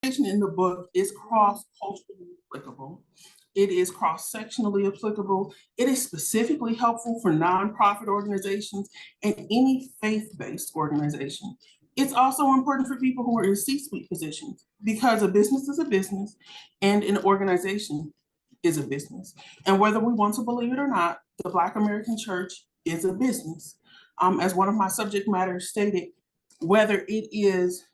in the book is cross-culturally applicable. It is cross-sectionally applicable. It is specifically helpful for nonprofit organizations and any faith-based organization. It's also important for people who are in C-suite positions because a business is a business and an organization is a business. And whether we want to believe it or not, the Black American Church is a business. As one of my subject matters stated, whether it is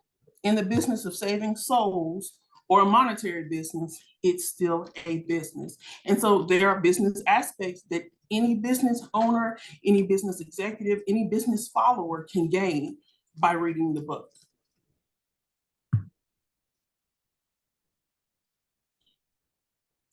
in the business of saving souls or a monetary business, it's still a business. And so there are business aspects that any business owner, any business executive, any business follower can gain by reading the book.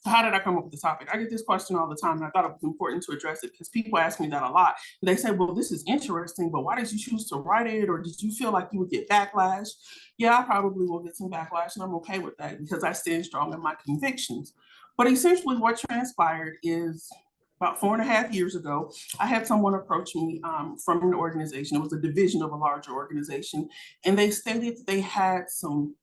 So how did I come up with the topic? I get this question all the time, and I thought it was important to address it because people ask me that a lot. They say, well, this is interesting, but why did you choose to write it? Or did you feel like you would get backlash? Yeah, I probably will get some backlash, and I'm okay with that because I stand strong in my convictions. But essentially what transpired is about 4.5 years ago, I had someone approach me from an organization. It was a division of a larger organization, and they stated they had some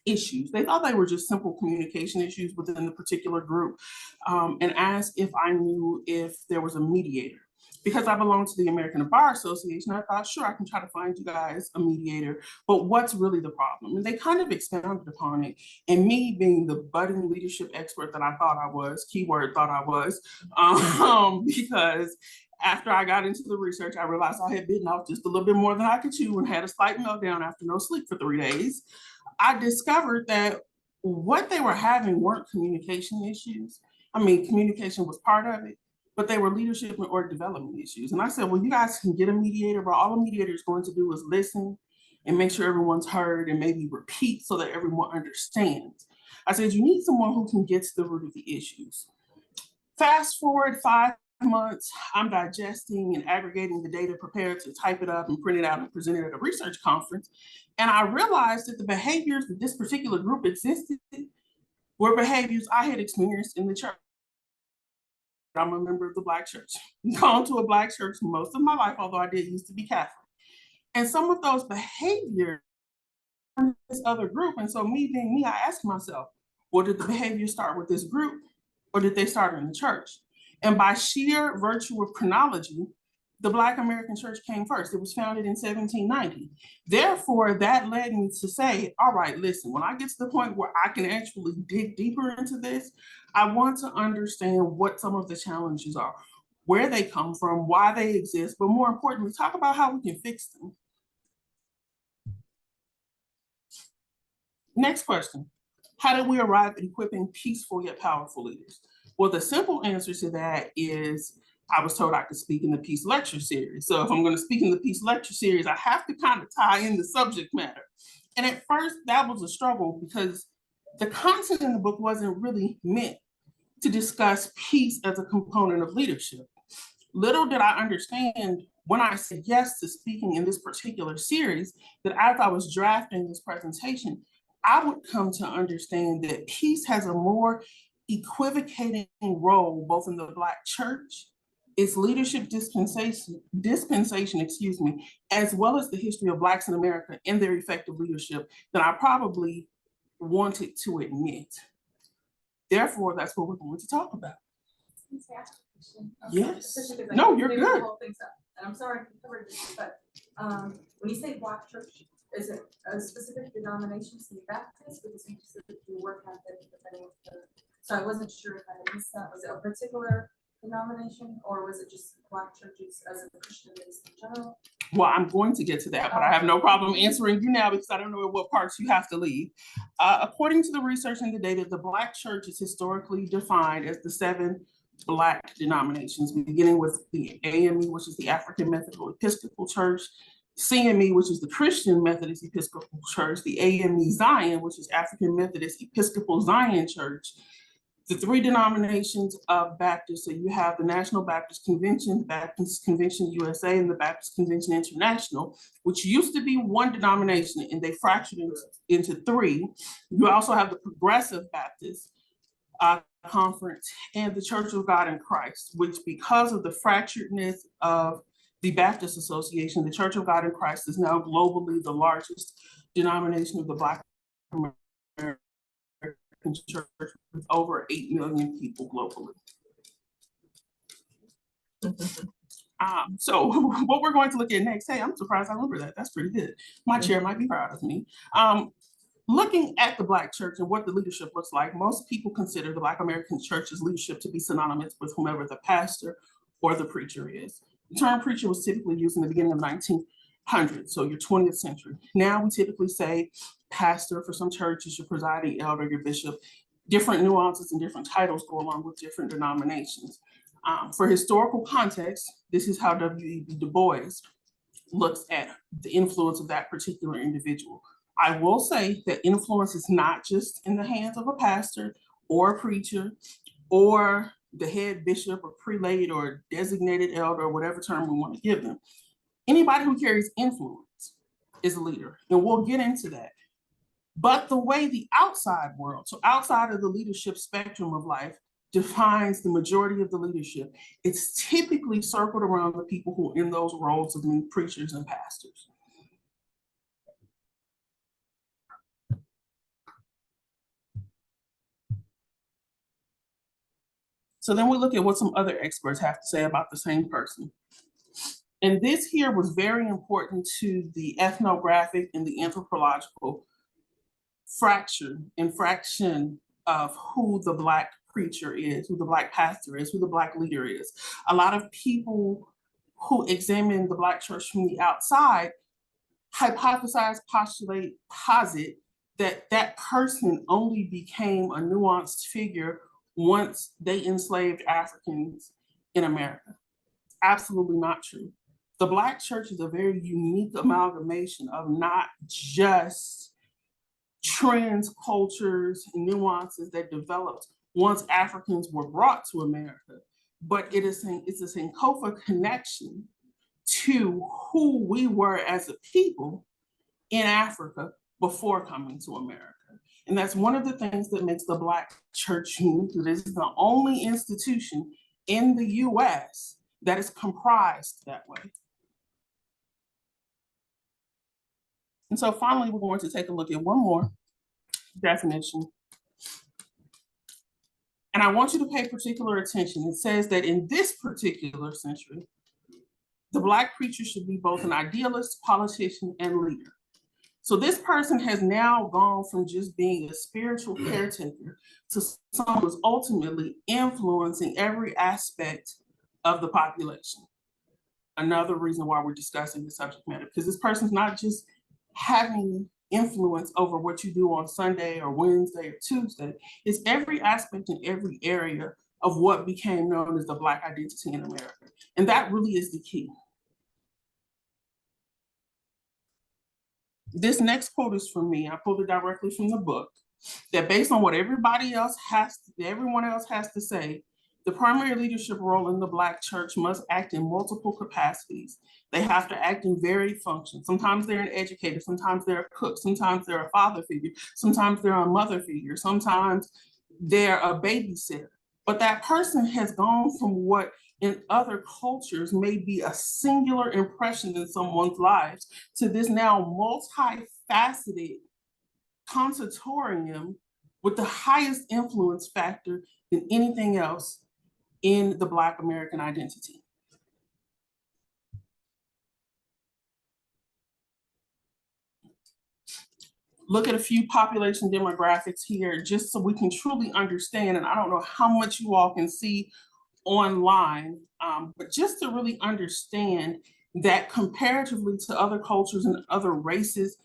issues. They thought they were just simple communication issues within the particular group, and asked if I knew if there was a mediator. Because I belong to the American Bar Association, I thought, sure, I can try to find you guys a mediator, but what's really the problem? And they kind of expounded upon it. And me being the budding leadership expert that I thought I was, keyword thought I was, because after I got into the research, I realized I had bitten off just a little bit more than I could chew and had a slight meltdown after no sleep for 3 days. I discovered that what they were having weren't communication issues. I mean, communication was part of it, but they were leadership and org development issues. And I said, well, you guys can get a mediator, but all a mediator is going to do is listen and make sure everyone's heard and maybe repeat so that everyone understands. I said, you need someone who can get to the root of the issues. Fast forward 5 months, I'm digesting and aggregating the data, prepared to type it up and print it out and present it at a research conference. And I realized that the behaviors that this particular group existed were behaviors I had experienced in the church. I'm a member of the Black church. Gone to a Black church most of my life, although I did used to be Catholic. And some of those behaviors in this other group. And so me being me, I asked myself, well, did the behavior start with this group or did they start in the church? And by sheer virtue of chronology, the Black American Church came first. It was founded in 1790. Therefore, that led me to say, all right, listen, when I get to the point where I can actually dig deeper into this, I want to understand what some of the challenges are, where they come from, why they exist, but more importantly, talk about how we can fix them. Next question. How did we arrive at equipping peaceful yet powerful leaders? Well, the simple answer to that is I was told I could speak in the Peace Lecture Series. So if I'm going to speak in the Peace Lecture Series, I have to kind of tie in the subject matter. And at first, that was a struggle because the content in the book wasn't really meant to discuss peace as a component of leadership. Little did I understand when I said yes to speaking in this particular series, that as I was drafting this presentation, I would come to understand that peace has a more equivocating role both in the Black church, its leadership dispensation, as well as the history of Blacks in America and their effective leadership than I probably wanted to admit. Therefore, that's what we're going to talk about. Yes. No, you're good. And I'm sorry if you covered this, but when you say Black church, is it a specific denomination, so Baptist, because you said that you work at the, so I wasn't sure if I missed that. Was it a particular denomination or was it just Black churches as a Christian base in general? Well, I'm going to get to that, but I have no problem answering you now because I don't know what parts you have to leave. According to the research and the data, the Black church is historically defined as the 7 Black denominations, beginning with the AME, which is the African Methodist Episcopal Church, CME, which is the Christian Methodist Episcopal Church, the AME Zion, which is African Methodist Episcopal Zion Church, the 3 denominations of Baptists. So you have the National Baptist Convention, Baptist Convention USA, and the Baptist Convention International, which used to be 1 denomination, and they fractured into 3. You also have the Progressive Baptist Conference and the Church of God in Christ, which because of the fracturedness of the Baptist Association, the Church of God in Christ is now globally the largest denomination of the Black American American church with over 8 million people globally. So what we're going to look at next, hey, I'm surprised I remember that. That's pretty good. My chair might be proud of me. Looking at the Black church and what the leadership looks like, most people consider the Black American church's leadership to be synonymous with whomever the pastor or the preacher is. The term preacher was typically used in the beginning of the 1900s, so your 20th century. Now we typically say pastor for some churches, your presiding elder, your bishop. Different nuances and different titles go along with different denominations. For historical context, this is how W.E.B. Du Bois looks at the influence of that particular individual. I will say that influence is not just in the hands of a pastor or a preacher or the head bishop or prelate or designated elder or whatever term we want to give them. Anybody who carries influence is a leader, and we'll get into that. But the way the outside world, so outside of the leadership spectrum of life, defines the majority of the leadership, it's typically circled around the people who are in those roles of being preachers and pastors. So then we look at what some other experts have to say about the same person. And this here was very important to the ethnographic and the anthropological fraction of who the Black preacher is, who the Black pastor is, who the Black leader is. A lot of people who examine the Black church from the outside hypothesize, postulate, posit that that person only became a nuanced figure once they enslaved Africans in America. Absolutely not true. The Black church is a very unique amalgamation of not just trends, cultures, and nuances that developed once Africans were brought to America, but it's a Sankofa connection to who we were as a people in Africa before coming to America. And that's one of the things that makes the Black church unique. This is the only institution in the US that is comprised that way. And so finally, we're going to take a look at one more definition. And I want you to pay particular attention. It says that in this particular century, the Black preacher should be both an idealist, politician, and leader. So this person has now gone from just being a spiritual caretaker to someone who's ultimately influencing every aspect of the population. Another reason why we're discussing the subject matter, because this person's not just having influence over what you do on Sunday or Wednesday or Tuesday. It's every aspect and every area of what became known as the Black identity in America. And that really is the key. This next quote is from me. I pulled it directly from the book, that based on what everyone else has to say, the primary leadership role in the Black church must act in multiple capacities. They have to act in varied functions. Sometimes they're an educator, sometimes they're a cook, sometimes they're a father figure, sometimes they're a mother figure, sometimes they're a babysitter. But that person has gone from what in other cultures may be a singular impression in someone's lives to this now multifaceted consultorium with the highest influence factor than anything else in the Black American identity. Look at a few population demographics here, just so we can truly understand, and I don't know how much you all can see online, but just to really understand that comparatively to other cultures and other races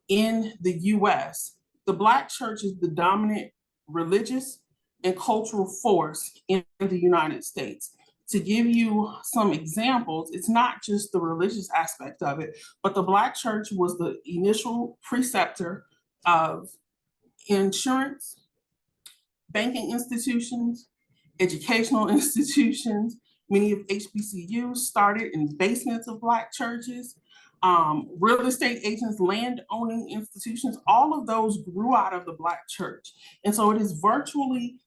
in the US, the Black church is the dominant religious and cultural force in the United States. To give you some examples, it's not just the religious aspect of it, but the Black church was the initial preceptor of insurance, banking institutions, educational institutions. Many of HBCUs started in basements of Black churches. Real estate agents, land owning institutions, all of those grew out of the Black church. And so it is virtually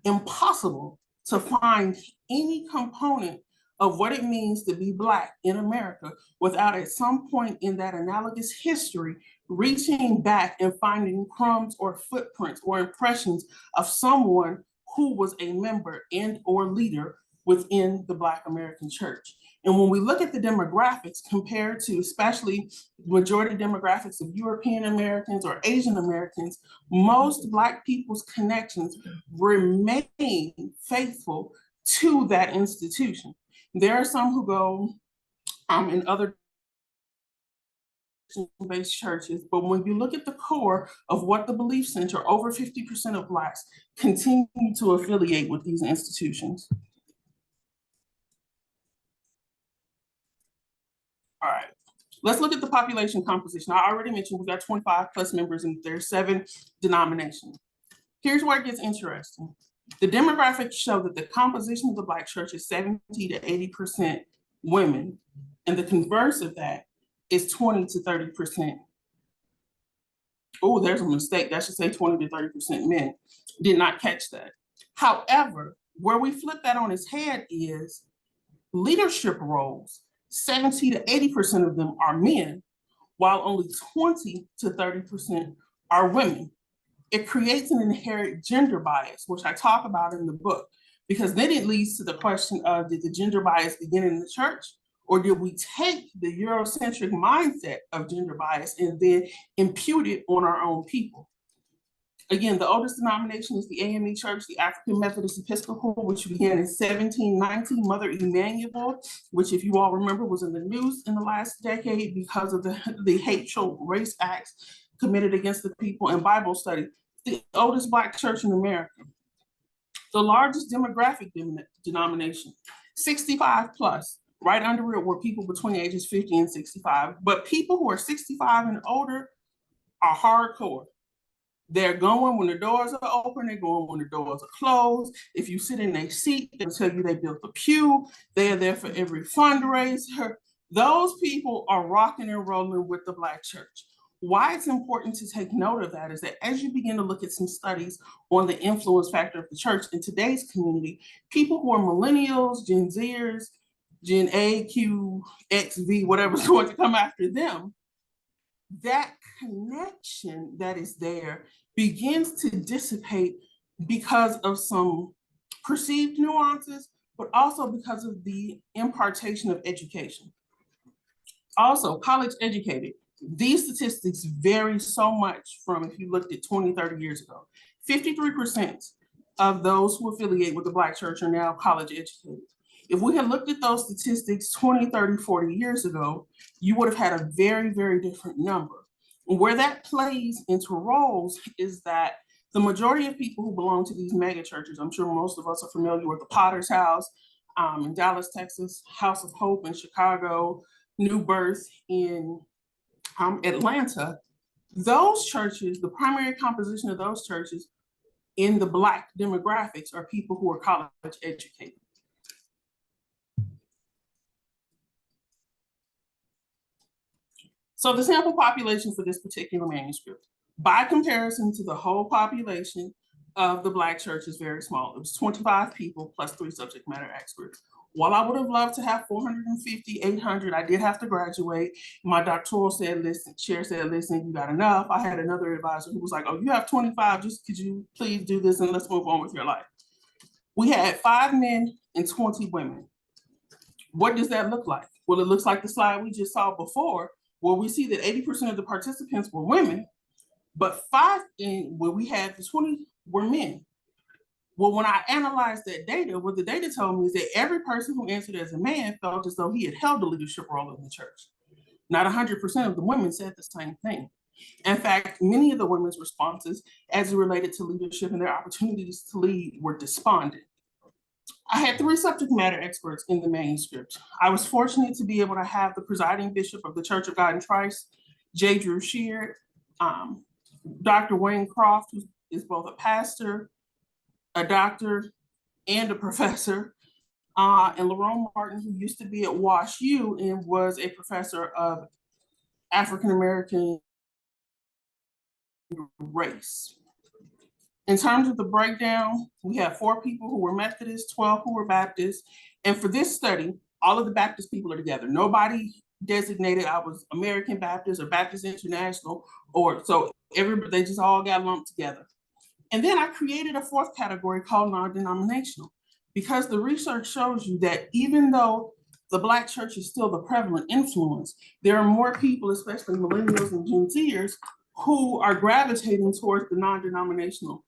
impossible to find any component of what it means to be Black in America without at some point in that analogous history reaching back and finding crumbs or footprints or impressions of someone who was a member and or leader within the Black American church. And when we look at the demographics compared to especially majority demographics of European Americans or Asian Americans, most Black people's connections remain faithful to that institution. There are some who go in other based churches, but when you look at the core of what the belief center, over 50% of Blacks continue to affiliate with these institutions. All right, let's look at the population composition. I already mentioned we got 25 plus members and there's 7 denominations. Here's where it gets interesting. The demographics show that the composition of the Black church is 70 to 80% women, and the converse of that is 20 to 30%. Oh, there's a mistake. That should say 20 to 30% men. Did not catch that. However, where we flip that on its head is leadership roles. 70 to 80% of them are men, while only 20 to 30% are women. It creates an inherent gender bias, which I talk about in the book, because then it leads to the question of, did the gender bias begin in the church? Or did we take the Eurocentric mindset of gender bias and then impute it on our own people? Again, the oldest denomination is the AME Church, the African Methodist Episcopal, which began in 1790. Mother Emanuel, which if you all remember was in the news in the last decade because of the hateful race acts committed against the people, and Bible study, the oldest Black church in America. The largest demographic denomination, 65 plus. Right under it were people between ages 50 and 65. But people who are 65 and older are hardcore. They're going when the doors are open, they're going when the doors are closed. If you sit in a seat, they'll tell you they built a pew. They are there for every fundraiser. Those people are rocking and rolling with the Black church. Why it's important to take note of that is that as you begin to look at some studies on the influence factor of the church in today's community, people who are millennials, Gen Zers, Gen A, Q, X, V, whatever's going to come after them, that connection that is there begins to dissipate because of some perceived nuances, but also because of the impartation of education. Also, college educated. These statistics vary so much from if you looked at 20, 30 years ago. 53% of those who affiliate with the Black church are now college educated. If we had looked at those statistics 20, 30, 40 years ago, you would have had a very, very different number. And where that plays into roles is that the majority of people who belong to these mega churches, I'm sure most of us are familiar with the Potter's House in Dallas, Texas, House of Hope in Chicago, New Birth in Atlanta. Those churches, the primary composition of those churches in the Black demographics are people who are college educated. So the sample population for this particular manuscript, by comparison to the whole population of the Black church, is very small. It was 25 people plus 3 subject matter experts. While I would have loved to have 450, 800, I did have to graduate. My doctoral said, listen, chair said, listen, you got enough. I had another advisor who was like, oh, you have 25, just could you please do this and let's move on with your life. We had 5 men and 20 women. What does that look like? Well, it looks like the slide we just saw before, where we see that 80% of the participants were women, but 5 where we had the 20 were men. Well, when I analyzed that data, what the data told me is that every person who answered as a man felt as though he had held a leadership role in the church. Not 100% of the women said the same thing. In fact, many of the women's responses as it related to leadership and their opportunities to lead were despondent. I had 3 subject matter experts in the manuscript. I was fortunate to be able to have the presiding bishop of the Church of God in Christ, J. Drew Sheard, Dr. Wayne Croft, who is both a pastor, a doctor, and a professor, and Lerone Martin, who used to be at Wash U and was a professor of African American race. In terms of the breakdown, we have 4 people who were Methodist, 12 who were Baptist. And for this study, all of the Baptist people are together. Nobody designated I was American Baptist or Baptist International, or so they just all got lumped together. And then I created a fourth category called non-denominational, because the research shows you that even though the Black church is still the prevalent influence, there are more people, especially millennials and Gen Zers, who are gravitating towards the non-denominational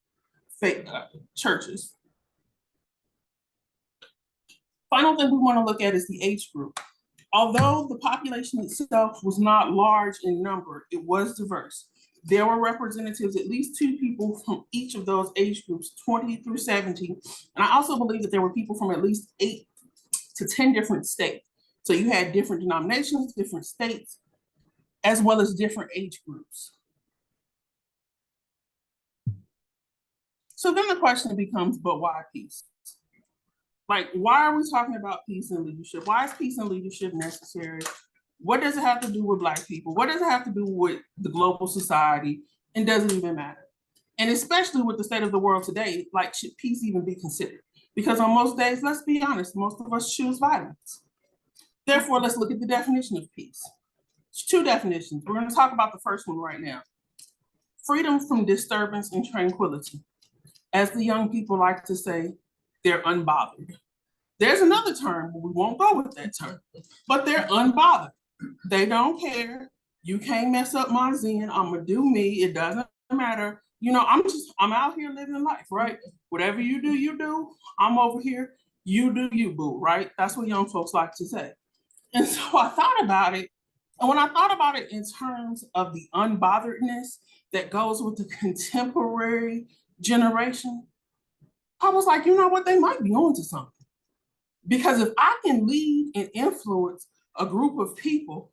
churches. Final thing we want to look at is the age group. Although the population itself was not large in number, it was diverse. There were representatives, at least 2 people from each of those age groups, 20 through 70. And I also believe that there were people from at least 8 to 10 different states. So you had different denominations, different states, as well as different age groups. So then the question becomes, but why peace? Like, why are we talking about peace and leadership? Why is peace and leadership necessary? What does it have to do with Black people? What does it have to do with the global society? And does it even matter? And especially with the state of the world today, like, should peace even be considered? Because on most days, let's be honest, most of us choose violence. Therefore, let's look at the definition of peace. There's 2 definitions. We're going to talk about the first one right now. Freedom from disturbance and tranquility. As the young people like to say, they're unbothered. There's another term, but we won't go with that term, but they're unbothered. They don't care. You can't mess up my zen. I'm gonna do me. It doesn't matter. You know, I'm out here living life, right? Whatever you do, you do. I'm over here. You do you, boo, right? That's what young folks like to say. And so I thought about it. And when I thought about it in terms of the unbotheredness that goes with the contemporary generation, I was like, you know what? They might be onto something. Because if I can lead and influence a group of people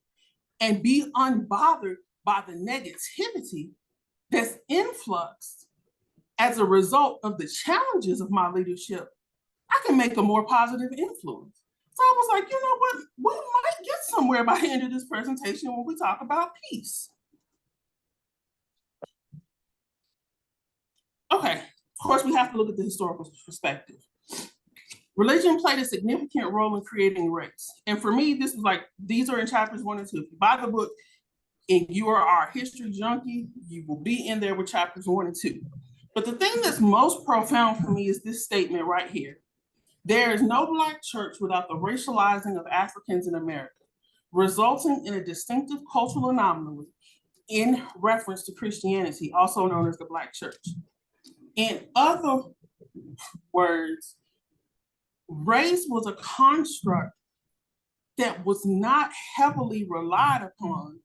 and be unbothered by the negativity that's influxed as a result of the challenges of my leadership, I can make a more positive influence. So I was like, you know what? We might get somewhere by the end of this presentation when we talk about peace. Okay, of course, we have to look at the historical perspective. Religion played a significant role in creating race. And for me, this was like, these are in chapters 1 and 2. If you buy the book and you are our history junkie, you will be in there with chapters 1 and 2. But the thing that's most profound for me is this statement right here. There is no Black church without the racializing of Africans in America, resulting in a distinctive cultural anomaly in reference to Christianity, also known as the Black church. In other words, race was a construct that was not heavily relied upon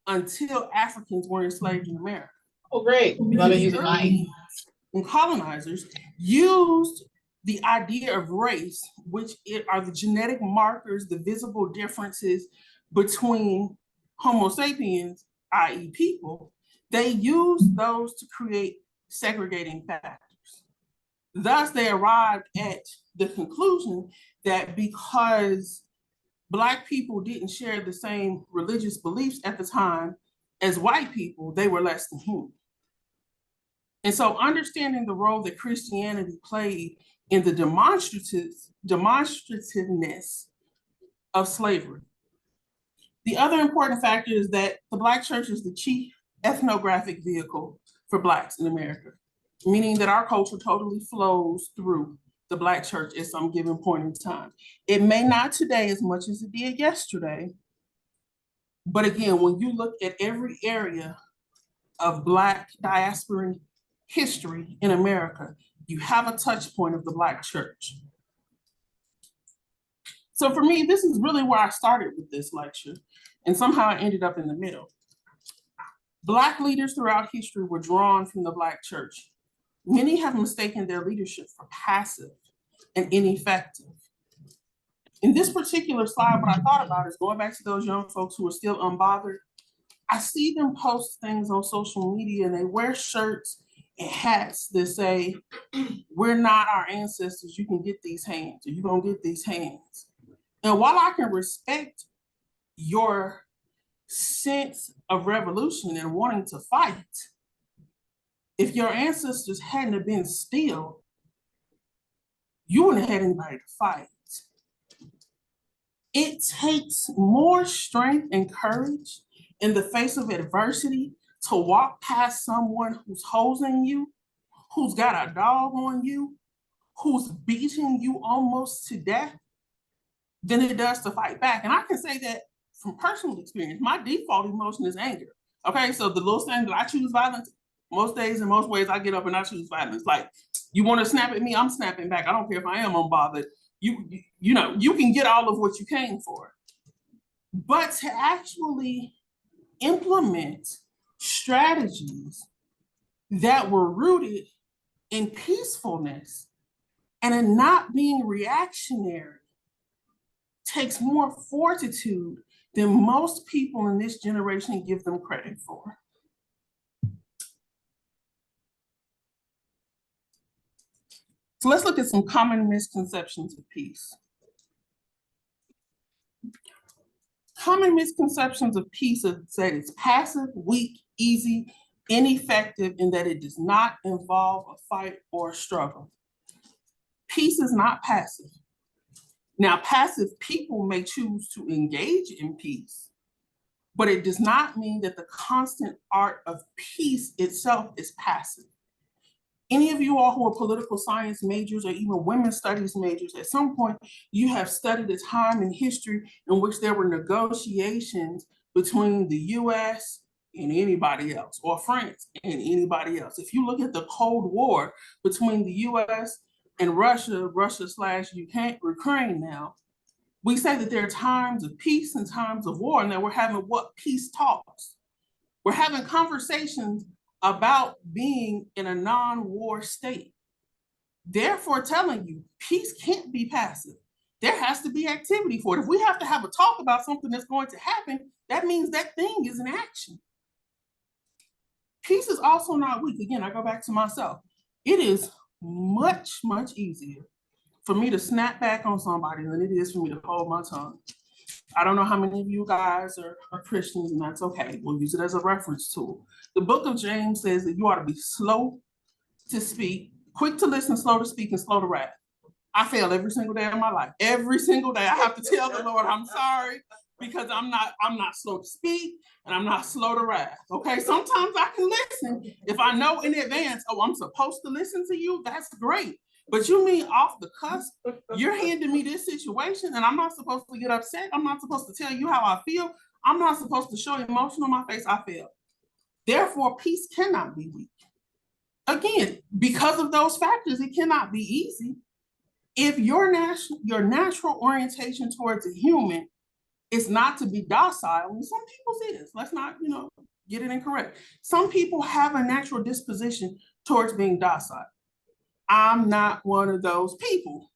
until Africans were enslaved in America. Oh, great. And colonizers used the idea of race, which are the genetic markers, the visible differences between Homo sapiens, i.e. people. They used those to create segregating factors. Thus, they arrived at the conclusion that because Black people didn't share the same religious beliefs at the time as white people, they were less than human. And so understanding the role that Christianity played in the demonstrativeness of slavery. The other important factor is that the Black church is the chief ethnographic vehicle for Blacks in America, meaning that our culture totally flows through the Black church at some given point in time. It may not today as much as it did yesterday, but again, when you look at every area of Black diasporan history in America, you have a touch point of the Black church. So for me, this is really where I started with this lecture, and somehow I ended up in the middle. Black leaders throughout history were drawn from the Black church. Many have mistaken their leadership for passive and ineffective. In this particular slide, what I thought about is going back to those young folks who are still unbothered. I see them post things on social media and they wear shirts and hats that say, we're not our ancestors, you can get these hands, or you're gonna get these hands. And while I can respect your sense of revolution and wanting to fight, if your ancestors hadn't have been still, you wouldn't have had anybody to fight. It takes more strength and courage in the face of adversity to walk past someone who's hosing you, who's got a dog on you, who's beating you almost to death, than it does to fight back. And I can say that from personal experience. My default emotion is anger. Okay, so the little thing that I choose violence, most days and most ways I get up and I choose violence. Like, you want to snap at me, I'm snapping back. I don't care if I am unbothered. You know, you can get all of what you came for. But to actually implement strategies that were rooted in peacefulness and in not being reactionary takes more fortitude than most people in this generation give them credit for. So let's look at some common misconceptions of peace. Common misconceptions of peace is that it's passive, weak, easy, ineffective, and that it does not involve a fight or a struggle. Peace is not passive. Now, passive people may choose to engage in peace, but it does not mean that the constant art of peace itself is passive. Any of you all who are political science majors or even women's studies majors, at some point you have studied a time in history in which there were negotiations between the US and anybody else, or France and anybody else. If you look at the Cold War between the US and Russia/Ukraine now, we say that there are times of peace and times of war, and that we're having what? Peace talks. We're having conversations about being in a non-war state. Therefore telling you, peace can't be passive. There has to be activity for it. If we have to have a talk about something that's going to happen, that means that thing is in action. Peace is also not weak. Again, I go back to myself. It is much, much easier for me to snap back on somebody than it is for me to hold my tongue. I don't know how many of you guys are Christians, and that's okay. We'll use it as a reference tool. The book of James says that you ought to be slow to speak, quick to listen, slow to speak, and slow to wrath. I fail every single day of my life. Every single day I have to tell the Lord I'm sorry, because I'm not slow to speak and I'm not slow to wrath. Okay, sometimes I can listen if I know in advance, oh, I'm supposed to listen to you. That's great. But you mean off the cusp, you're handing me this situation and I'm not supposed to get upset. I'm not supposed to tell you how I feel. I'm not supposed to show emotion on my face. I fail. Therefore, peace cannot be weak. Again, because of those factors, it cannot be easy. If your natural orientation towards a human is not to be docile, and some people's is, let's not, get it incorrect. Some people have a natural disposition towards being docile. I'm not one of those people.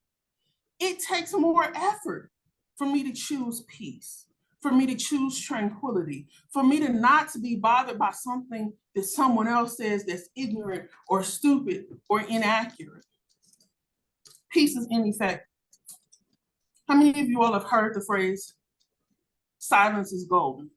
It takes more effort for me to choose peace, for me to choose tranquility, for me to not to be bothered by something that someone else says that's ignorant or stupid or inaccurate. Peace is ineffective. How many of you all have heard the phrase, silence is golden?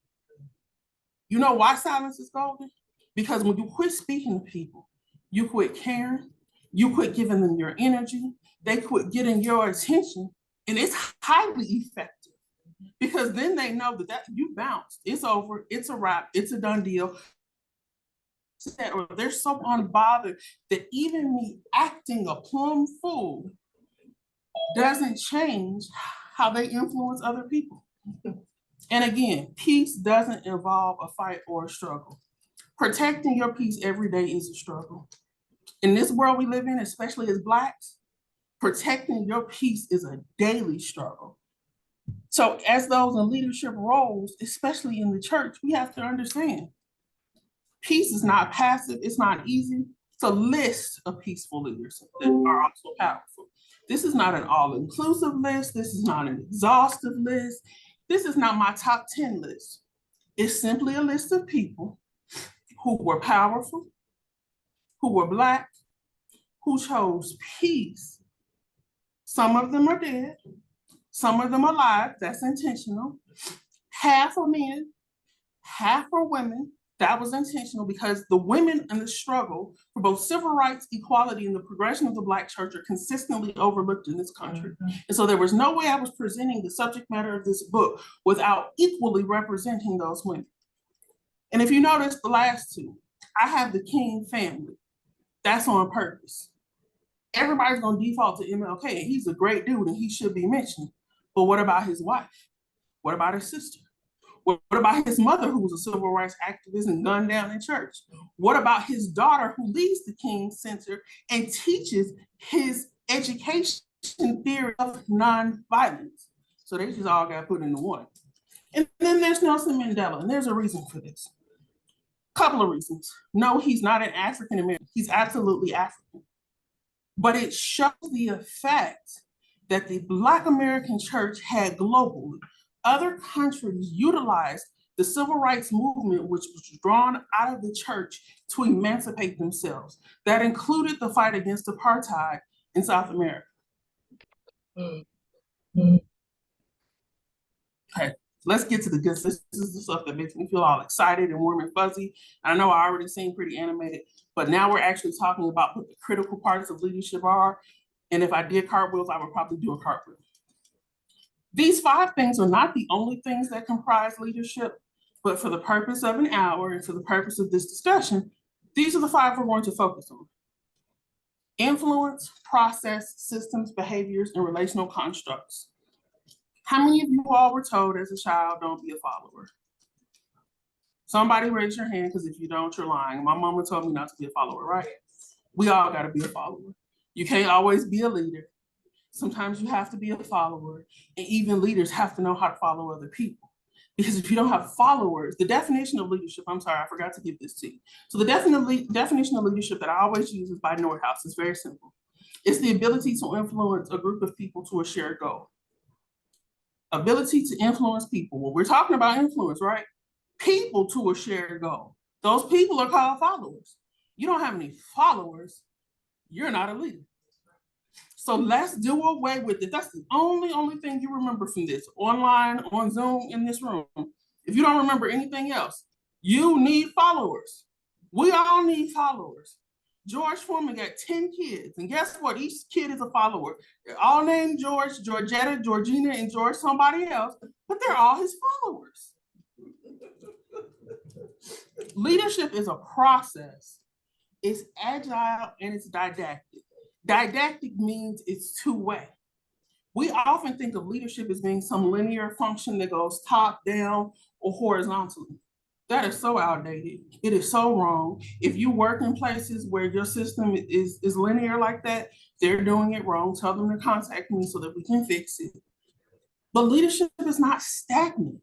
You know why silence is golden? Because when you quit speaking to people, you quit caring, you quit giving them your energy, they quit getting your attention, and it's highly effective. Because then they know that you bounced, it's over, it's a wrap, it's a done deal. Or they're so unbothered that even me acting a plumb fool doesn't change how they influence other people. And again, peace doesn't involve a fight or a struggle. Protecting your peace every day is a struggle. In this world we live in, especially as Blacks, protecting your peace is a daily struggle. So as those in leadership roles, especially in the church, we have to understand, peace is not passive, it's not easy. It's a list of peaceful leaders that are also powerful. This is not an all-inclusive list. This is not an exhaustive list. This is not my top 10 list. It's simply a list of people who were powerful, who were Black, who chose peace. Some of them are dead. Some of them are alive. That's intentional. Half are men, half are women, That was intentional because the women in the struggle for both civil rights, equality, and the progression of the Black church are consistently overlooked in this country. And so there was no way I was presenting the subject matter of this book without equally representing those women. And if you notice the last two, I have the King family. That's on purpose. Everybody's gonna default to MLK, and he's a great dude and he should be mentioned. But what about his wife? What about his sister? What about his mother, who was a civil rights activist and gunned down in church? What about his daughter, who leads the King Center and teaches his education theory of nonviolence? So they just all got put into one. And then there's Nelson Mandela, and there's a reason for this. Couple of reasons. No, he's not an African American. He's absolutely African. But it shows the effect that the Black American church had globally. Other countries utilized the civil rights movement, which was drawn out of the church, to emancipate themselves. That included the fight against apartheid in South America. Okay, let's get to the good. This is the stuff that makes me feel all excited and warm and fuzzy. I know I already seem pretty animated, but now we're actually talking about what the critical parts of leadership are. And if I did cartwheels, I would probably do a cartwheel. These 5 things are not the only things that comprise leadership, but for the purpose of an hour and for the purpose of this discussion, these are the 5 we're going to focus on. Influence, process, systems, behaviors, and relational constructs. How many of you all were told as a child, don't be a follower? Somebody raise your hand, because if you don't, you're lying. My mama told me not to be a follower, right? We all gotta be a follower. You can't always be a leader. Sometimes you have to be a follower, and even leaders have to know how to follow other people. Because if you don't have followers, the definition of leadership, I'm sorry, I forgot to give this to you. So the definition of leadership that I always use is by Nordhaus. It's very simple. It's the ability to influence a group of people to a shared goal. Ability to influence people. Well, we're talking about influence, right? People to a shared goal. Those people are called followers. You don't have any followers, you're not a leader. So let's do away with it. That's the only thing you remember from this. Online, on Zoom, in this room. If you don't remember anything else, you need followers. We all need followers. George Foreman got 10 kids, and guess what? Each kid is a follower. They're all named George, Georgetta, Georgina, and George somebody else, but they're all his followers. Leadership is a process. It's agile and it's didactic. Didactic means it's two-way. We often think of leadership as being some linear function that goes top, down, or horizontally. That is so outdated. It is so wrong. If you work in places where your system is linear like that, they're doing it wrong. Tell them to contact me so that we can fix it. But leadership is not stagnant.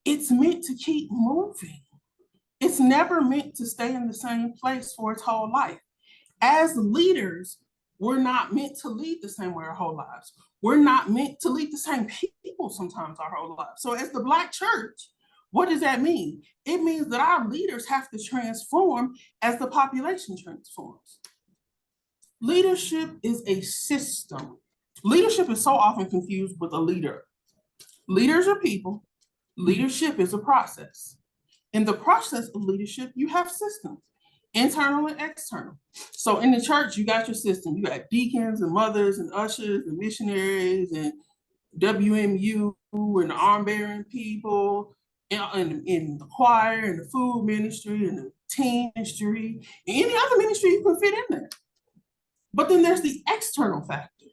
It's meant to keep moving. It's never meant to stay in the same place for its whole life. As leaders, we're not meant to lead the same way our whole lives. We're not meant to lead the same people sometimes our whole lives. So as the Black church, what does that mean? It means that our leaders have to transform as the population transforms. Leadership is a system. Leadership is so often confused with a leader. Leaders are people. Leadership is a process. In the process of leadership, you have systems, internal and external. So in the church, you got your system. You got deacons and mothers and ushers and missionaries and WMU and the arm-bearing people, and in the choir and the food ministry and the teen ministry and any other ministry you can fit in there. But then there's the external factor,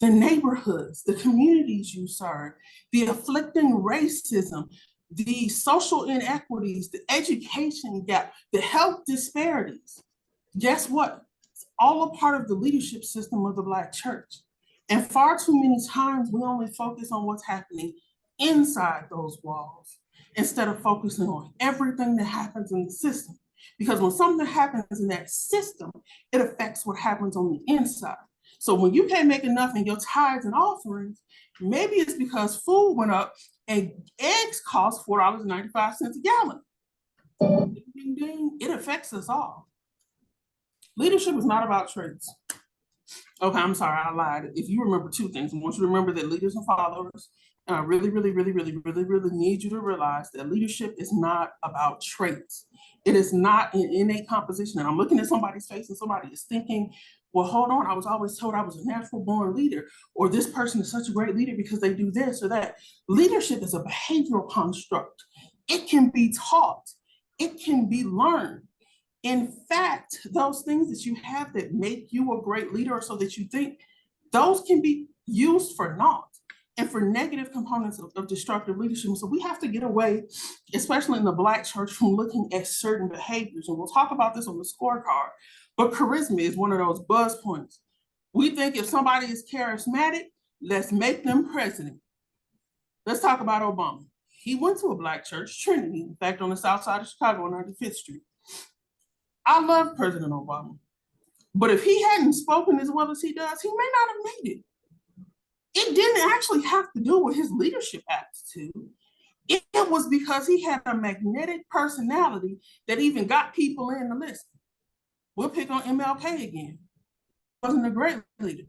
the neighborhoods, the communities you serve, the afflicting racism, the social inequities, the education gap, the health disparities. Guess what? It's all a part of the leadership system of the Black church. And far too many times we only focus on what's happening inside those walls instead of focusing on everything that happens in the system. Because when something happens in that system, it affects what happens on the inside. So when you can't make enough in your tithes and offerings, maybe it's because food went up and eggs cost $4.95 a gallon. Ding, ding, ding. It affects us all. Leadership is not about traits. Okay, I'm sorry, I lied. If you remember 2 things, I want you to remember that leaders are followers, And I really, really, really, really, really, really need you to realize that leadership is not about traits. It is not an innate composition. And I'm looking at somebody's face and somebody is thinking, well, hold on, I was always told I was a natural born leader, or this person is such a great leader because they do this or that. Leadership is a behavioral construct. It can be taught, it can be learned. In fact, those things that you have that make you a great leader, or so that you think, those can be used for naught and for negative components of destructive leadership. So we have to get away, especially in the Black church, from looking at certain behaviors. And we'll talk about this on the scorecard, but charisma is one of those buzz points. We think if somebody is charismatic, let's make them president. Let's talk about Obama. He went to a Black church, Trinity, in fact, on the south side of Chicago on 95th Street. I love President Obama, but if he hadn't spoken as well as he does, he may not have made it. It didn't actually have to do with his leadership aptitude. It was because he had a magnetic personality that even got people in the list. We'll pick on MLK again. Wasn't a great leader,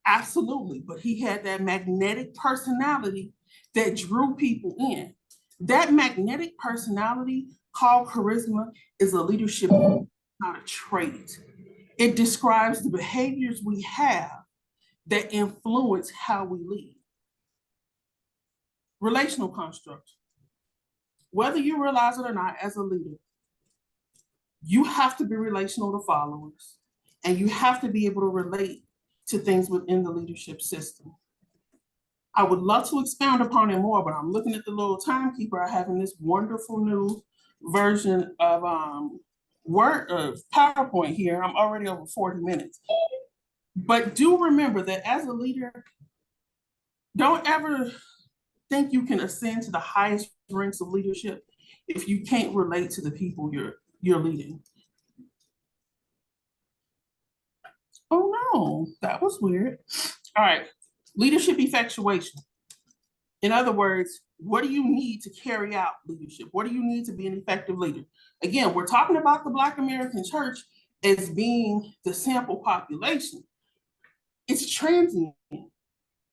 absolutely, but he had that magnetic personality that drew people in. That magnetic personality, called charisma, is a leadership, not a trait. It describes the behaviors we have that influence how we lead. Relational construct. Whether you realize it or not, as a leader, you have to be relational to followers, and you have to be able to relate to things within the leadership system. I would love to expound upon it more, but I'm looking at the little timekeeper I have in this wonderful new version of PowerPoint here. I'm already over 40 minutes. But do remember that as a leader, don't ever think you can ascend to the highest ranks of leadership if you can't relate to the people you're leading. Oh no, that was weird. All right, leadership effectuation. In other words, what do you need to carry out leadership? What do you need to be an effective leader? Again, we're talking about the Black American church as being the sample population. It's transient.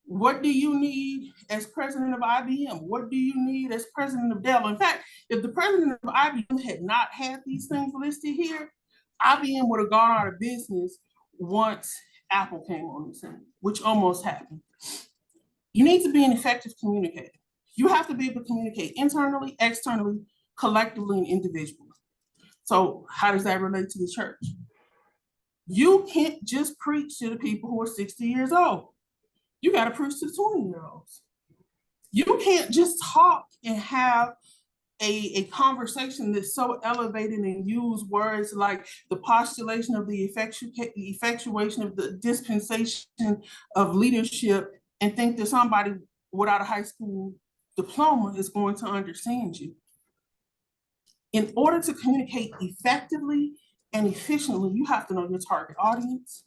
What do you need as president of IBM? What do you need as president of Dell? In fact, if the president of IBM had not had these things listed here, IBM would have gone out of business once Apple came on the scene, which almost happened. You need to be an effective communicator. You have to be able to communicate internally, externally, collectively, and individually. So how does that relate to the church? You can't just preach to the people who are 60 years old. You got to preach to the 20-year-olds. You can't just talk and have a conversation that's so elevated and use words like the postulation of the effectuation of the dispensation of leadership and think that somebody without a high school diploma is going to understand you. In order to communicate effectively and efficiently, you have to know your target audience.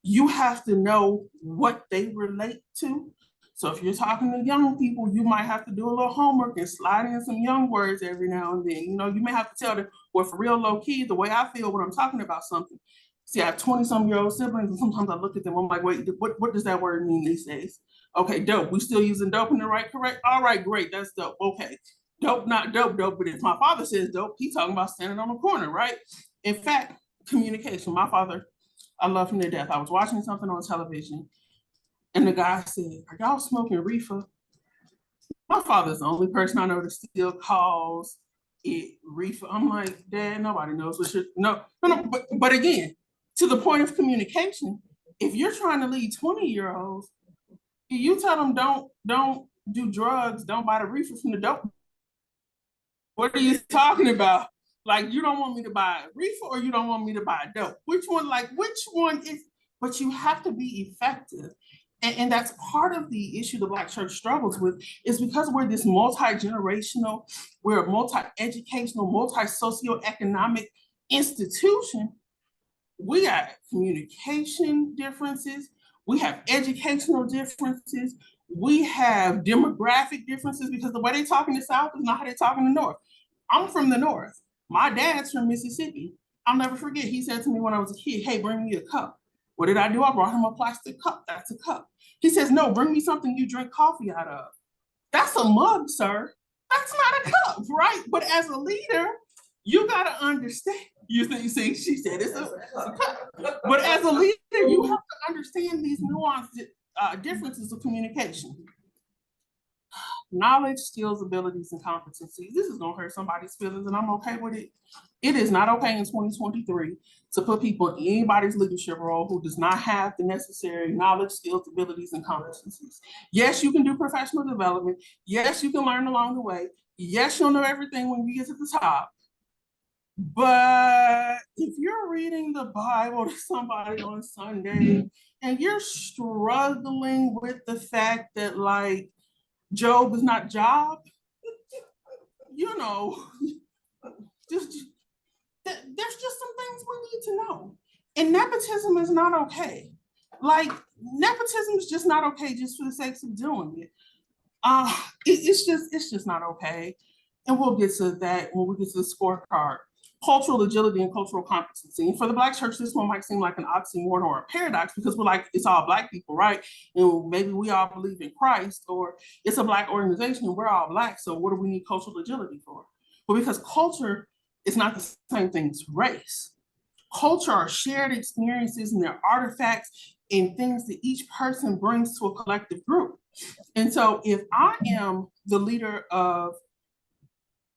You have to know what they relate to. So if you're talking to young people, you might have to do a little homework and slide in some young words every now and then. You know, you may have to tell them, well, for real, low key, the way I feel when I'm talking about something. See, I have 20-some-year-old siblings, and sometimes I look at them, I'm like, wait, what does that word mean these days? Okay, dope. We still using dope in the right correct? All right, great, that's dope. Okay. Dope, not dope, dope. But if my father says dope, he's talking about standing on the corner, right? In fact, communication. My father, I love him to death. I was watching something on television, and the guy said, "Are y'all smoking reefer?" My father's the only person I know that still calls it reefer. I'm like, Dad, nobody knows what you're, no. But again, to the point of communication, if you're trying to lead 20-year-olds, you tell them don't do drugs, don't buy the reefer from the dope. What are you talking about? Like, you don't want me to buy reefer or you don't want me to buy dope? Which one is, but you have to be effective. And that's part of the issue the Black church struggles with, is because we're this multi-generational, we're a multi-educational, multi-socioeconomic institution. We got communication differences, we have educational differences, we have demographic differences, because the way they talk in the South is not how they talk in the North. I'm from the North. My dad's from Mississippi. I'll never forget, he said to me when I was a kid, hey, bring me a cup. What did I do? I brought him a plastic cup. That's a cup. He says, no, bring me something you drink coffee out of. That's a mug, sir. That's not a cup, right? But as a leader, you gotta understand. You see, she said it's a cup. But as a leader, you have to understand these nuanced differences of communication. Knowledge, skills, abilities, and competencies. This is gonna hurt somebody's feelings, and I'm okay with it. It is not okay in 2023 to put people in anybody's leadership role who does not have the necessary knowledge, skills, abilities, and competencies. Yes, you can do professional development. Yes, you can learn along the way. Yes, you'll know everything when you get to the top. But if you're reading the Bible to somebody on Sunday and you're struggling with the fact that, like, Job is not Job, you know, there's just some things we need to know. And nepotism is not okay. Like, nepotism is just not okay just for the sake of doing it. It's just not okay. And we'll get to that when we get to the scorecard. Cultural agility and cultural competency. And for the Black church, this one might seem like an oxymoron or a paradox because we're like, it's all Black people, right? And maybe we all believe in Christ, or it's a Black organization and we're all Black, so what do we need cultural agility for? Well, because culture is not the same thing as race. Culture are shared experiences and they're artifacts and things that each person brings to a collective group. And so if I am the leader of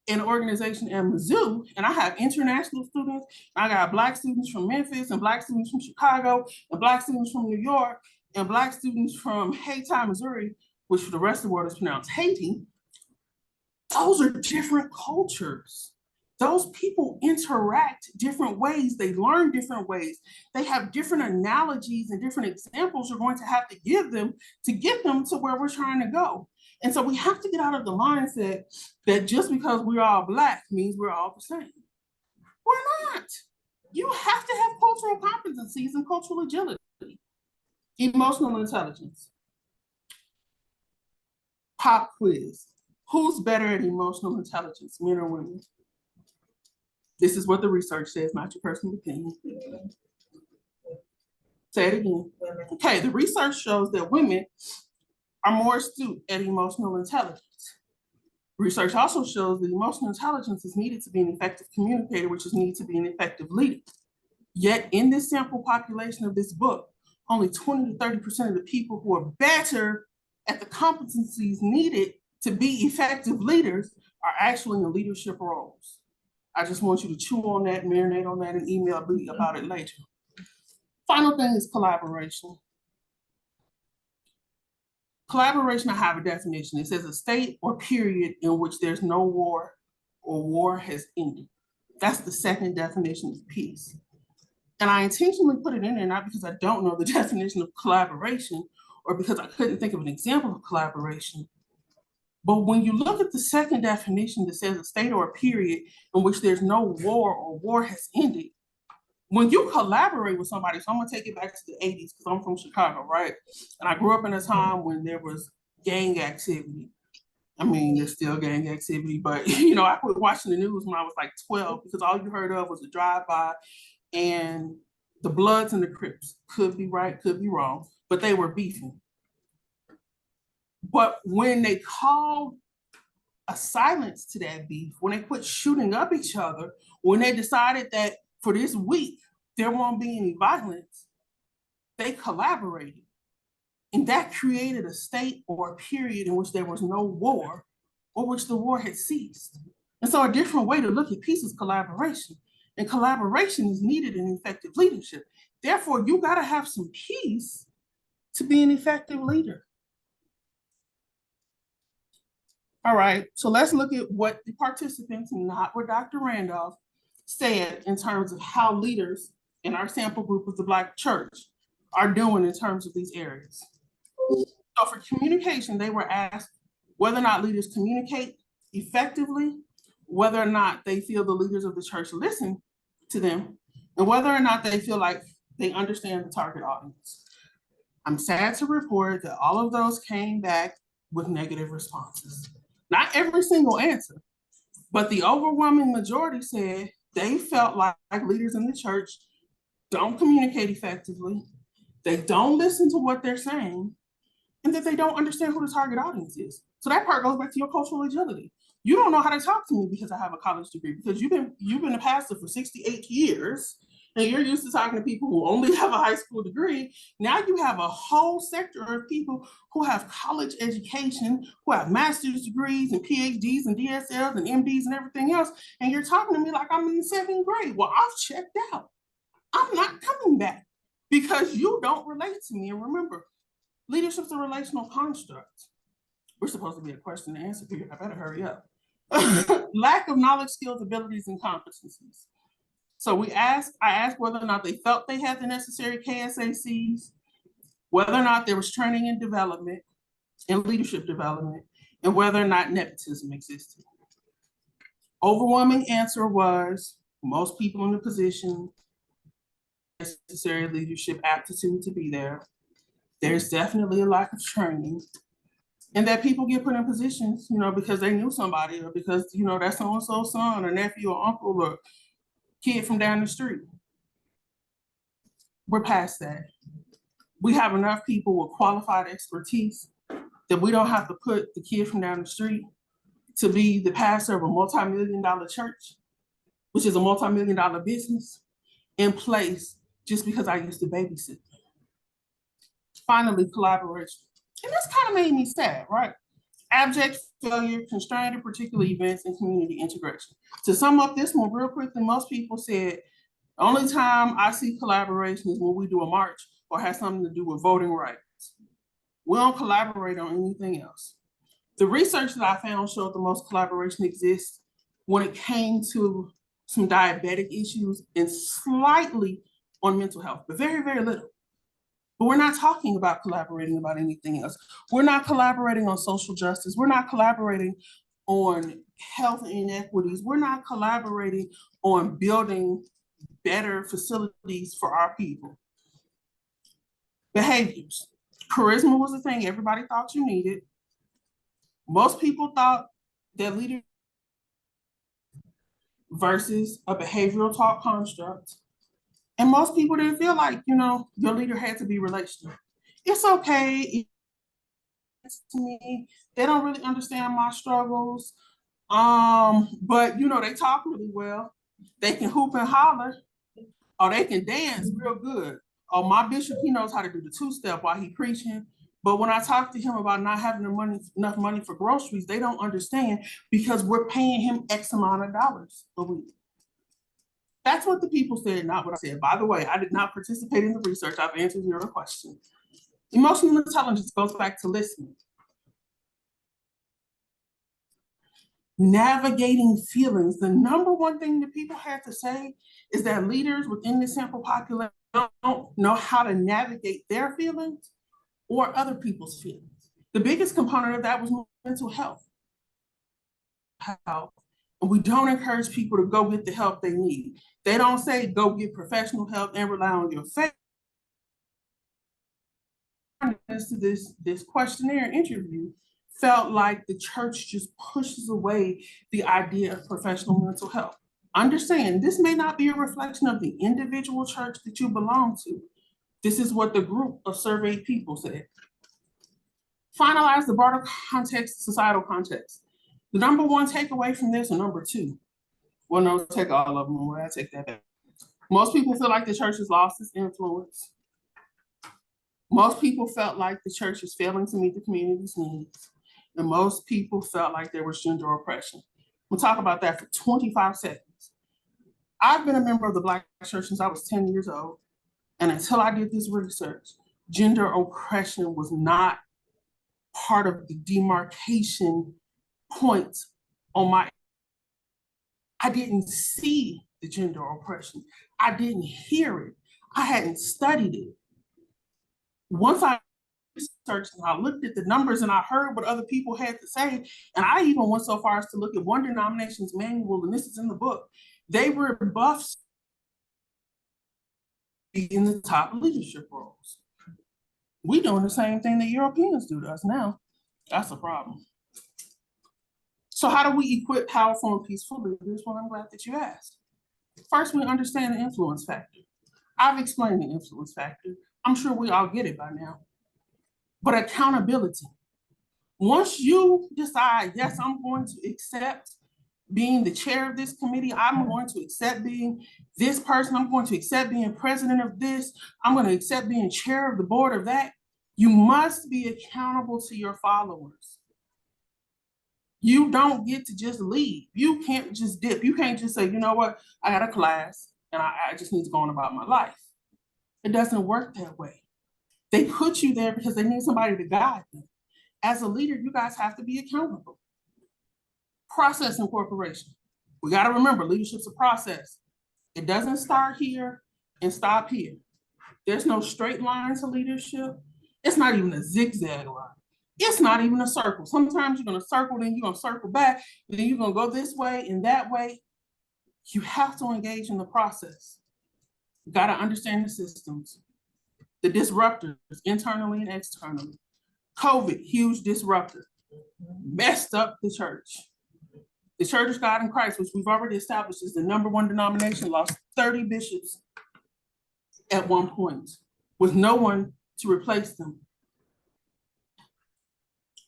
an organization in Mizzou, and I have international students, I got Black students from Memphis and Black students from Chicago and Black students from New York and Black students from Hayti, Missouri, which for the rest of the world is pronounced Haiti. Those are different cultures. Those people interact different ways. They learn different ways. They have different analogies and different examples you're going to have to give them to get them to where we're trying to go. And so we have to get out of the mindset that just because we're all Black means we're all the same. We're not. You have to have cultural competencies and cultural agility. Emotional intelligence. Pop quiz. Who's better at emotional intelligence, men or women? This is what the research says, not your personal opinion. Say it again. Okay, the research shows that women are more astute at emotional intelligence. Research also shows that emotional intelligence is needed to be an effective communicator, which is needed to be an effective leader. Yet in this sample population of this book, only 20 to 30% of the people who are better at the competencies needed to be effective leaders are actually in leadership roles. I just want you to chew on that, marinate on that, and email me about it later. Final thing is collaboration. Collaboration, I have a definition. It says a state or period in which there's no war or war has ended. That's the second definition of peace. And I intentionally put it in there, not because I don't know the definition of collaboration or because I couldn't think of an example of collaboration. But when you look at the second definition that says a state or a period in which there's no war or war has ended, when you collaborate with somebody, so I'm gonna take it back to the 80s because I'm from Chicago, right? And I grew up in a time when there was gang activity. I mean, there's still gang activity, but you know, I quit watching the news when I was like 12 because all you heard of was a drive-by and the Bloods and the Crips. Could be right, could be wrong, but they were beefing. But when they called a silence to that beef, when they quit shooting up each other, when they decided that for this week, there won't be any violence, they collaborated. And that created a state or a period in which there was no war or which the war had ceased. And so a different way to look at peace is collaboration. And collaboration is needed in effective leadership. Therefore, you gotta have some peace to be an effective leader. All right, so let's look at what the participants, not what Dr. Randolph, said in terms of how leaders in our sample group of the Black church are doing in terms of these areas. So for communication, they were asked whether or not leaders communicate effectively, whether or not they feel the leaders of the church listen to them, and whether or not they feel like they understand the target audience. I'm sad to report that all of those came back with negative responses. Not every single answer, but the overwhelming majority said they felt like leaders in the church don't communicate effectively, they don't listen to what they're saying, and that they don't understand who the target audience is. So that part goes back to your cultural agility. You don't know how to talk to me because I have a college degree, because you've been a pastor for 68 years and you're used to talking to people who only have a high school degree. Now you have a whole sector of people who have college education, who have master's degrees and PhDs and DSLs and MDs and everything else. And you're talking to me like I'm in the 7th grade. Well, I've checked out. I'm not coming back because you don't relate to me. And remember, leadership's a relational construct. We're supposed to be a question and answer period. I better hurry up. Lack of knowledge, skills, abilities, and competencies. So I asked whether or not they felt they had the necessary KSACs, whether or not there was training and development and leadership development, and whether or not nepotism existed. Overwhelming answer was most people in the position, necessary leadership aptitude to be there. There's definitely a lack of training, and that people get put in positions, because they knew somebody, or because, that's so-and-so's son or nephew or uncle or kid from down the street. We're past that. We have enough people with qualified expertise that we don't have to put the kid from down the street to be the pastor of a multi-million-dollar church, which is a multi-million-dollar business, in place just because I used to babysit. Finally, collaboration. And this kind of made me sad, right? Abject failure, constrained to particular events, and community integration. To sum up this one real quickly, most people said, the only time I see collaboration is when we do a march or has something to do with voting rights. We don't collaborate on anything else. The research that I found showed the most collaboration exists when it came to some diabetic issues and slightly on mental health, but very, very little. But we're not talking about collaborating about anything else. We're not collaborating on social justice. We're not collaborating on health inequities. We're not collaborating on building better facilities for our people. Behaviors. Charisma was the thing everybody thought you needed. Most people thought that leader versus a behavioral talk construct. And most people didn't feel like, your leader had to be relational. It's okay. It's to me, they don't really understand my struggles. But they talk really well. They can hoop and holler, or they can dance real good. Oh, my bishop, he knows how to do the two-step while he preaching. But when I talk to him about not having enough money for groceries, they don't understand because we're paying him X amount of dollars a week. That's what the people said, not what I said. By the way, I did not participate in the research. I've answered your question. Emotional intelligence goes back to listening. Navigating feelings. The number one thing that people had to say is that leaders within the sample population don't know how to navigate their feelings or other people's feelings. The biggest component of that was mental health. And we don't encourage people to go get the help they need. They don't say go get professional help and rely on your faith. To this questionnaire interview felt like the church just pushes away the idea of professional mental health. Understand, this may not be a reflection of the individual church that you belong to. This is what the group of surveyed people said. Finalize the broader context, societal context. The number one takeaway from this, or number two, well, no, take all of them away. I take that back. Most people feel like the church has lost its influence. Most people felt like the church is failing to meet the community's needs. And most people felt like there was gender oppression. We'll talk about that for 25 seconds. I've been a member of the Black church since I was 10 years old. And until I did this research, gender oppression was not part of the demarcation points on my, I didn't see the gender oppression. I didn't hear it. I hadn't studied it. Once I researched and I looked at the numbers and I heard what other people had to say, and I even went so far as to look at one denomination's manual, and this is in the book, they were rebuffed in the top leadership roles. We're doing the same thing that Europeans do to us now. That's a problem. So how do we equip powerful and peaceful leaders? Well, I'm glad that you asked. First, we understand the influence factor. I've explained the influence factor. I'm sure we all get it by now. But accountability. Once you decide, yes, I'm going to accept being the chair of this committee, I'm going to accept being this person, I'm going to accept being president of this, I'm going to accept being chair of the board of that, you must be accountable to your followers. You don't get to just leave. You can't just dip. You can't just say, you know what, I got a class and I just need to go on about my life. It doesn't work that way. They put you there because they need somebody to guide them. As a leader, you guys have to be accountable. Process incorporation. We got to remember, leadership's a process. It doesn't start here and stop here. There's no straight line to leadership. It's not even a zigzag line. It's not even a circle. Sometimes you're going to circle, then you're going to circle back, and then you're going to go this way and that way. You have to engage in the process. You got to understand the systems, the disruptors, internally and externally. COVID, huge disruptor, messed up the church. The Church of God in Christ, which we've already established is the #1 denomination, lost 30 bishops at one point with no one to replace them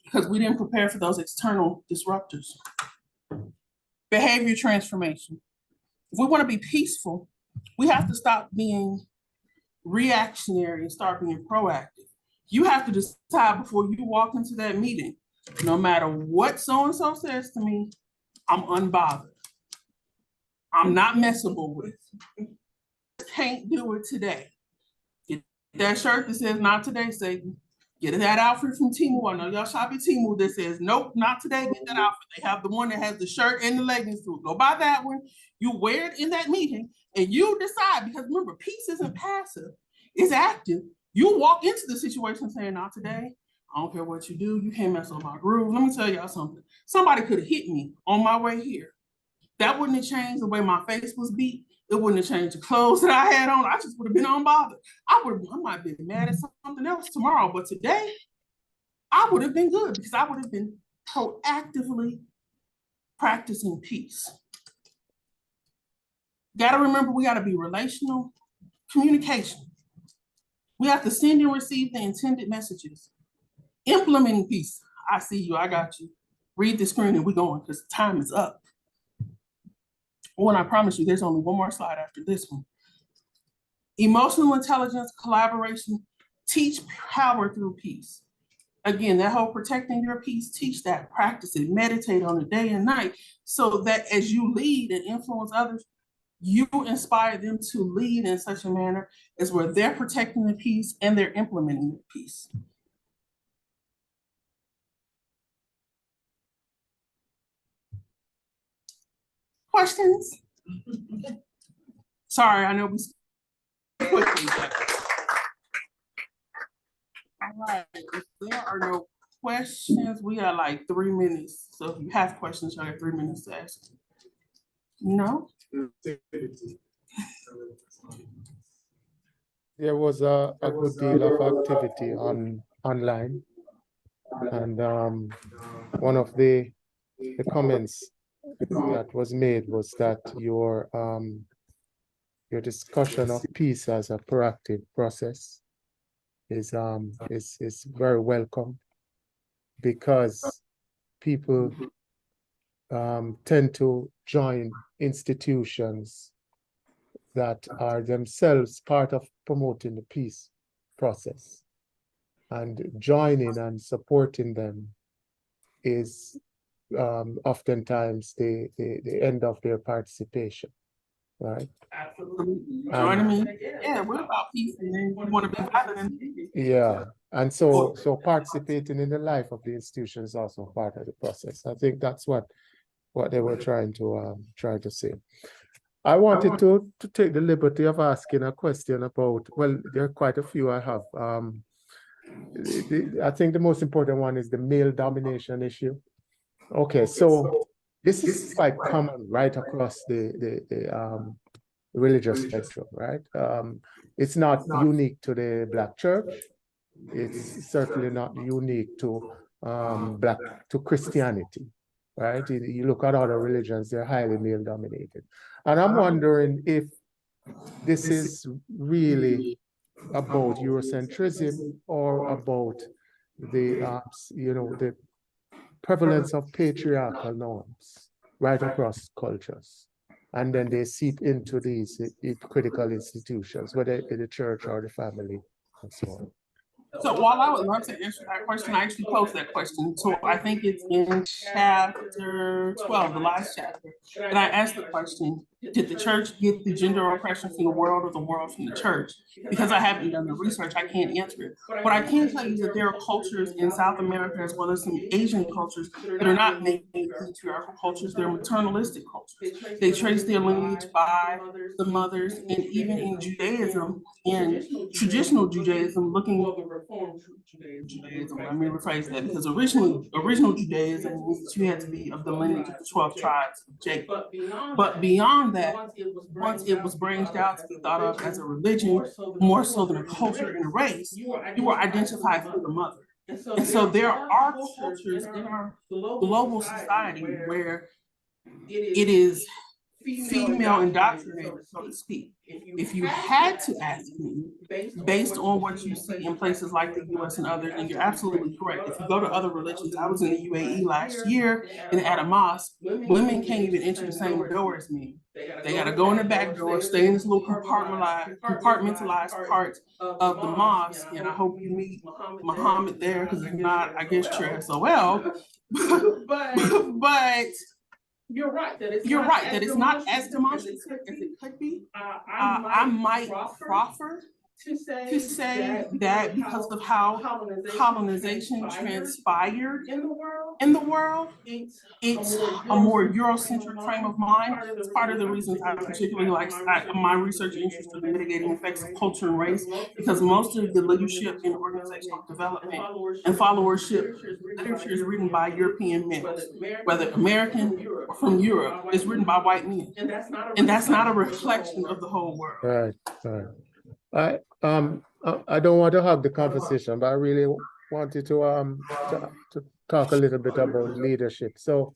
because we didn't prepare for those external disruptors. Behavior transformation. If we want to be peaceful, we have to stop being reactionary and start being proactive. You have to decide before you walk into that meeting, no matter what so-and-so says to me, I'm unbothered. I'm not messable with. Can't do it today. Get that shirt that says not today, Satan. Get that outfit from Temu. I know y'all shop at Temu that says, nope, not today. Get that outfit. They have the one that has the shirt and the leggings to it. Go buy that one. You wear it in that meeting and you decide, because remember, peace isn't passive, it's active. You walk into the situation saying, not today. I don't care what you do. You can't mess up my groove. Let me tell y'all something. Somebody could have hit me on my way here. That wouldn't have changed the way my face was beat. It wouldn't have changed the clothes that I had on. I just would have been unbothered. I might be mad at something else tomorrow, but today I would have been good because I would have been proactively practicing peace. Got to remember, we got to be relational. Communication. We have to send and receive the intended messages. Implementing peace. I see you, I got you. Read the screen and we're going because time is up. Oh, and I promise you, there's only one more slide after this one. Emotional intelligence, collaboration, teach power through peace. Again, that whole protecting your peace, teach that, practice it, meditate on it day and night, so that as you lead and influence others, you inspire them to lead in such a manner as where they're protecting the peace and they're implementing the peace. Questions? Sorry, I know we quickly. All right, if there are no questions, we got like 3 minutes. So if you have questions, you have 3 minutes to ask. No? There was a good deal of activity online, and one of the comments that was made was that your discussion of peace as a proactive process is very welcome, because people tend to join institutions that are themselves part of promoting the peace process, and joining and supporting them is oftentimes the end of their participation, right? Absolutely. Join me. Yeah, we're about peace, and then we want to be violent. Yeah, and so participating in the life of the institution is also part of the process. I think that's what they were trying to say. I wanted to take the liberty of asking a question about, well, there are quite a few I have. I think the most important one is the male domination issue. Okay, so this is quite common right across the religious spectrum, right? It's not unique to the Black church. It's certainly not unique to Christianity, right? You look at other religions, they're highly male dominated. And I'm wondering if this is really about Eurocentrism or about the prevalence of patriarchal norms right across cultures. And then they seep into these critical institutions, whether it be the church or the family, and so on. So while I would love to answer that question, I actually posed that question. So I think it's in chapter 12, the last chapter. And I asked the question, did the church get the gender oppression from the world or the world from the church? Because I haven't done the research, I can't answer it. What I can tell you is that there are cultures in South America, as well as some Asian cultures, that are not patriarchal cultures, they're maternalistic cultures. They trace their lineage by the mothers, and even in Judaism, in traditional Judaism, looking Judaism, let me rephrase that, because original Judaism means you had to be of the lineage of the 12 tribes of Jacob. But beyond that, once it was branched out to be thought of as a religion, more so than a culture and a race, you were identified through the mother. And so there are cultures in our global society where it is female indoctrinated, so to speak. If you had to ask me, based on what you see in places like the US and others, and you're absolutely correct. If you go to other religions, I was in the UAE last year, and at a mosque, women can't even enter the same door as me. They gotta go in the back door, stay in this little compartmentalized part of the mosque, and I hope you meet Muhammad there, because if not, I guess you're SOL. But you're right that it's not as demonstrative as it could be. I might proffer to say that because of how colonization transpired in the world, it's a more Eurocentric frame of mind. It's part of the reasons I particularly like my research interest in the mitigating effects of culture and race, because most of the leadership in organizational development and followership literature is written by European men, whether American or from Europe, is written by white men. And that's not a reflection of the whole world. Right. I don't want to have the conversation, but I really wanted to talk a little bit about leadership. So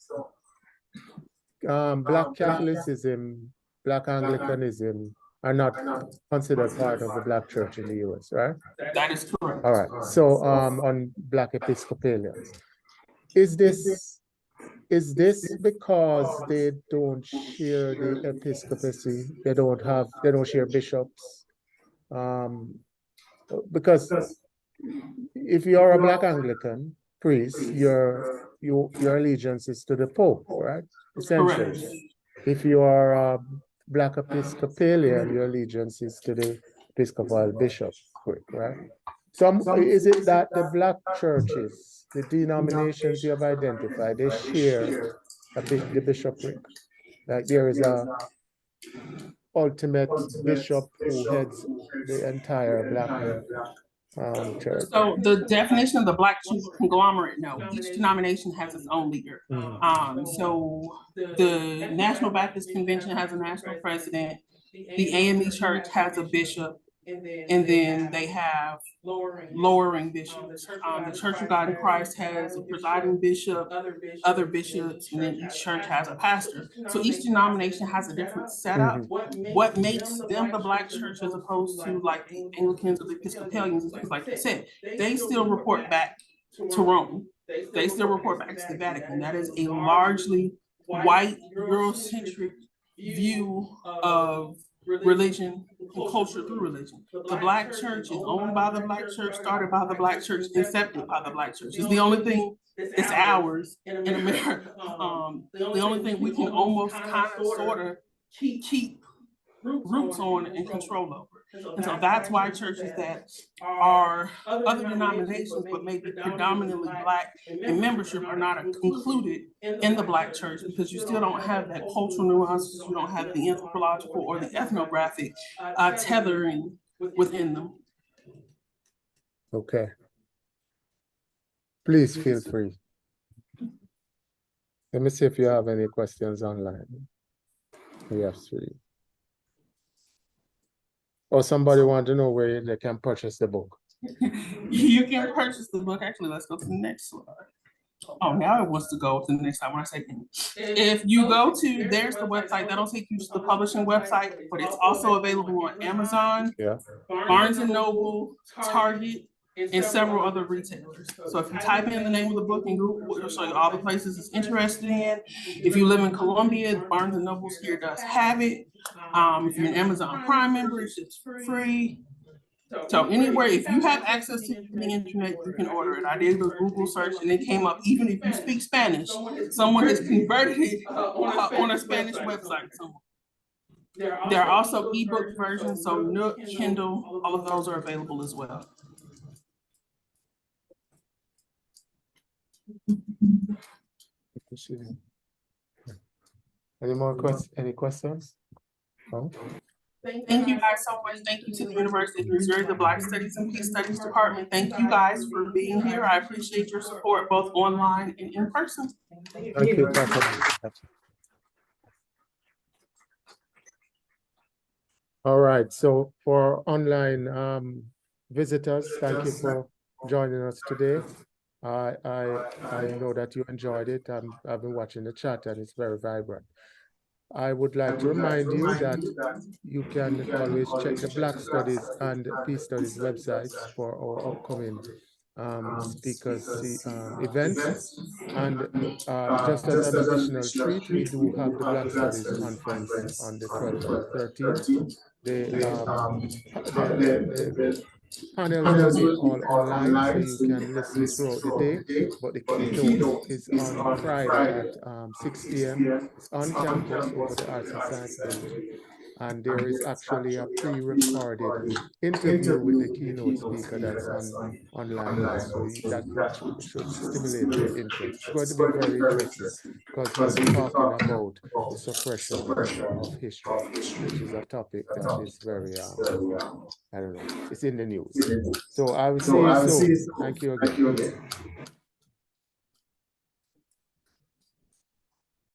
Black Catholicism, Black Anglicanism are not considered part of the Black church in the US, right? That is correct. All right. So on Black Episcopalians, is this because they don't share the episcopacy? They don't share bishops? Because if you're a Black Anglican priest, your allegiance is to the Pope, right? Essentially. Correct. If you are a Black Episcopalian, your allegiance is to the Episcopal bishop, right? So is it that the Black churches, the denominations you have identified, they share the bishopric? Like there is a ultimate bishop who heads the entire Black church. So the definition of the Black church conglomerate, no, each denomination has its own leader. So the National Baptist Convention has a national president, the AME Church has a bishop, and then they have lowering bishops. The Church of God in Christ has a presiding bishop, other bishops, and then each church has a pastor. So each denomination has a different setup. What makes them the Black church as opposed to like the Anglicans or the Episcopalians is because, like I said, they still report back to Rome. They still report back to the Vatican. That is a largely white Eurocentric view of religion and culture through religion. The Black church is owned by the Black church, started by the Black church, accepted by the Black church. It's the only thing that's ours in America. The only thing we can almost kind of sort of keep roots on and control over. And so that's why churches that are other denominations but maybe predominantly Black in membership are not included in the Black church, because you still don't have that cultural nuances, you don't have the anthropological or the ethnographic tethering within them. Okay. Please feel free. Let me see if you have any questions online. We have 3. Or somebody want to know where they can purchase the book. You can purchase the book. Actually, let's go to the next slide. Oh, now it wants to go to the next slide when I say if you go to, there's the website, that'll take you to the publishing website, but it's also available on Amazon, Barnes and Noble, Target, and several other retailers. So if you type in the name of the book in Google, it'll show you all the places it's interested in. If you live in Columbia, Barnes and Nobles here does have it. If you're an Amazon Prime member, it's just free. So anywhere, if you have access to the internet, you can order it. I did a Google search and it came up, even if you speak Spanish, someone has converted it on a Spanish website somewhere. There are also ebook versions, so Nook, Kindle, all of those are available as well. Any more questions? Any questions? No? Thank you guys so much. Thank you to the University of Missouri, the Black Studies and Peace Studies Department. Thank you guys for being here. I appreciate your support both online and in person. Thank you, Dr. All right, so for online visitors, thank you for joining us today. I know that you enjoyed it. I've been watching the chat and it's very vibrant. I would like to remind you that you can always check the Black Studies and Peace Studies websites for our upcoming speakers events. And just as an additional treat, we do have the Black Studies conference on the 12th and 13th. The panels will be all online, so you can listen throughout the day, but the keynote is on Friday at 6 p.m. It's on campus over the Arts and Science Building. And there is actually a pre-recorded interview with the keynote speaker that's online also. That should stimulate your interest. It's going to be very interesting because he'll be talking about the suppression of history, which is a topic that is very, I don't know, it's in the news. So I will see you soon. Thank you again.